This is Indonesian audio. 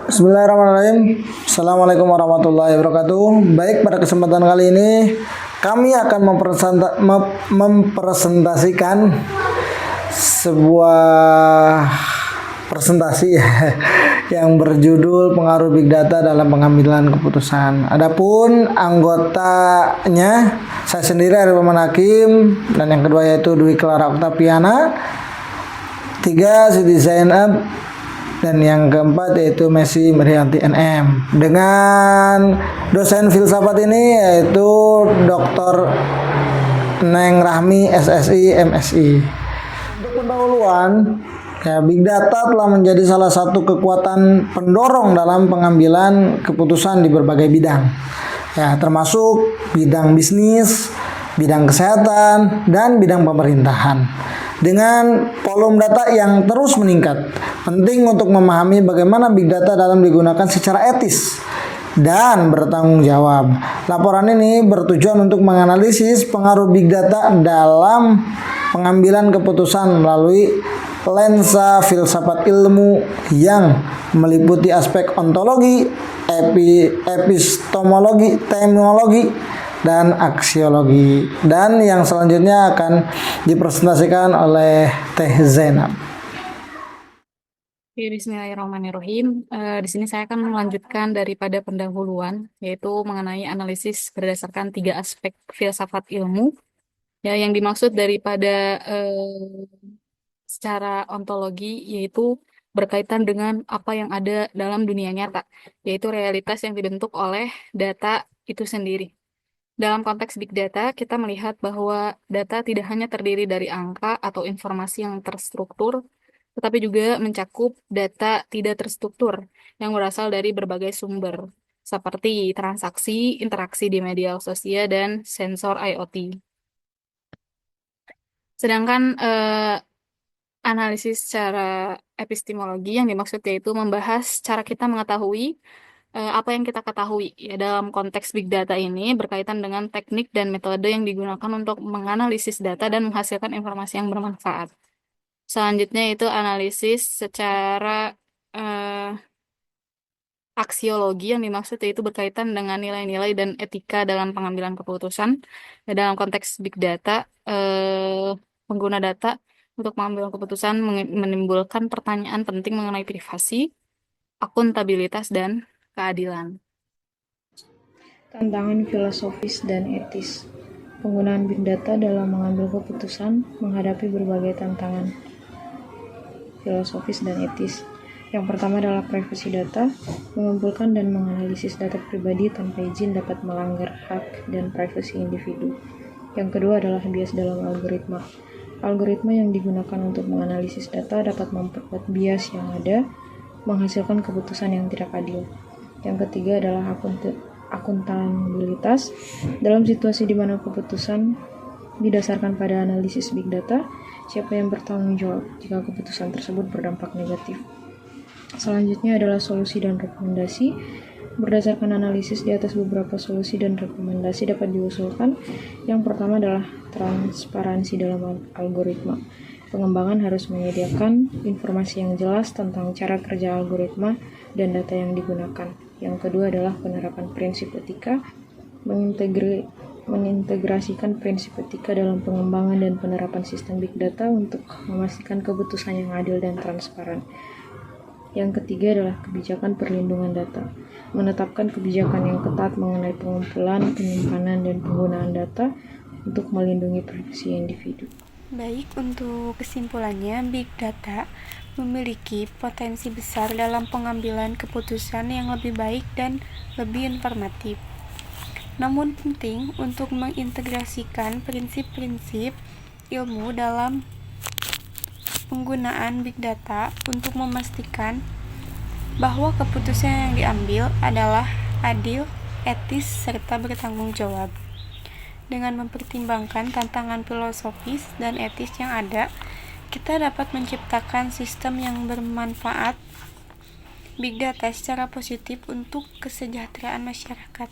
Bismillahirrahmanirrahim. Assalamualaikum warahmatullahi wabarakatuh. Baik, pada kesempatan kali ini kami akan mempresentasikan sebuah presentasi yang berjudul pengaruh Big Data dalam pengambilan keputusan. Adapun anggotanya saya sendiri Arifman Hakim, dan yang kedua yaitu Dwi Clara Oktaviana, tiga Siti Zainab, dan yang keempat yaitu Messi Merianti NM, dengan dosen filsafat ini yaitu Dr. Neng Rahmi SSI MSI. Untuk pendahuluan, Big Data telah menjadi salah satu kekuatan pendorong dalam pengambilan keputusan di berbagai bidang, termasuk bidang bisnis, bidang kesehatan, dan bidang pemerintahan. Dengan volume data yang terus meningkat, penting untuk memahami bagaimana Big Data dalam digunakan secara etis dan bertanggung jawab. Laporan ini bertujuan untuk menganalisis pengaruh Big Data dalam pengambilan keputusan melalui lensa filsafat ilmu yang meliputi aspek ontologi, epistemologi, terminologi, dan aksiologi. Dan yang selanjutnya akan dipresentasikan oleh Teh Zainab. Bismillahirrahmanirrahim. Di sini saya akan melanjutkan daripada pendahuluan, yaitu mengenai analisis berdasarkan 3 aspek filsafat ilmu. Yang dimaksud daripada secara ontologi, yaitu berkaitan dengan apa yang ada dalam dunia nyata, yaitu realitas yang dibentuk oleh data itu sendiri. Dalam konteks Big Data, kita melihat bahwa data tidak hanya terdiri dari angka atau informasi yang terstruktur, tetapi juga mencakup data tidak terstruktur yang berasal dari berbagai sumber, seperti transaksi, interaksi di media sosial, dan sensor IoT. Sedangkan analisis secara epistemologi yang dimaksud yaitu membahas cara kita mengetahui apa yang kita ketahui dalam konteks Big Data ini berkaitan dengan teknik dan metode yang digunakan untuk menganalisis data dan menghasilkan informasi yang bermanfaat. Selanjutnya itu analisis secara aksiologi yang dimaksud yaitu berkaitan dengan nilai-nilai dan etika dalam pengambilan keputusan. Dalam konteks Big Data, pengguna data untuk mengambil keputusan menimbulkan pertanyaan penting mengenai privasi, akuntabilitas, dan keadilan. Tantangan filosofis dan etis. Penggunaan Big Data dalam mengambil keputusan menghadapi berbagai tantangan filosofis dan etis. Yang pertama adalah privasi data. Mengumpulkan dan menganalisis data pribadi tanpa izin dapat melanggar hak dan privasi individu. Yang kedua adalah bias dalam algoritma. Algoritma yang digunakan untuk menganalisis data dapat memperkuat bias yang ada, menghasilkan keputusan yang tidak adil. Yang ketiga adalah akuntabilitas. Dalam situasi di mana keputusan didasarkan pada analisis Big Data, siapa yang bertanggung jawab jika keputusan tersebut berdampak negatif? Selanjutnya adalah solusi dan rekomendasi. Berdasarkan analisis di atas, beberapa solusi dan rekomendasi dapat diusulkan. Yang pertama adalah transparansi dalam algoritma. Pengembangan harus menyediakan informasi yang jelas tentang cara kerja algoritma dan data yang digunakan. Yang kedua adalah penerapan prinsip etika, mengintegrasikan prinsip etika dalam pengembangan dan penerapan sistem Big Data untuk memastikan keputusan yang adil dan transparan. Yang ketiga adalah kebijakan perlindungan data, menetapkan kebijakan yang ketat mengenai pengumpulan, penyimpanan, dan penggunaan data untuk melindungi privasi individu. Baik, untuk kesimpulannya, Big Data memiliki potensi besar dalam pengambilan keputusan yang lebih baik dan lebih informatif. Namun penting untuk mengintegrasikan prinsip-prinsip ilmu dalam penggunaan Big Data untuk memastikan bahwa keputusan yang diambil adalah adil, etis, serta bertanggung jawab. Dengan mempertimbangkan tantangan filosofis dan etis yang ada, kita dapat menciptakan sistem yang bermanfaat Big Data secara positif untuk kesejahteraan masyarakat.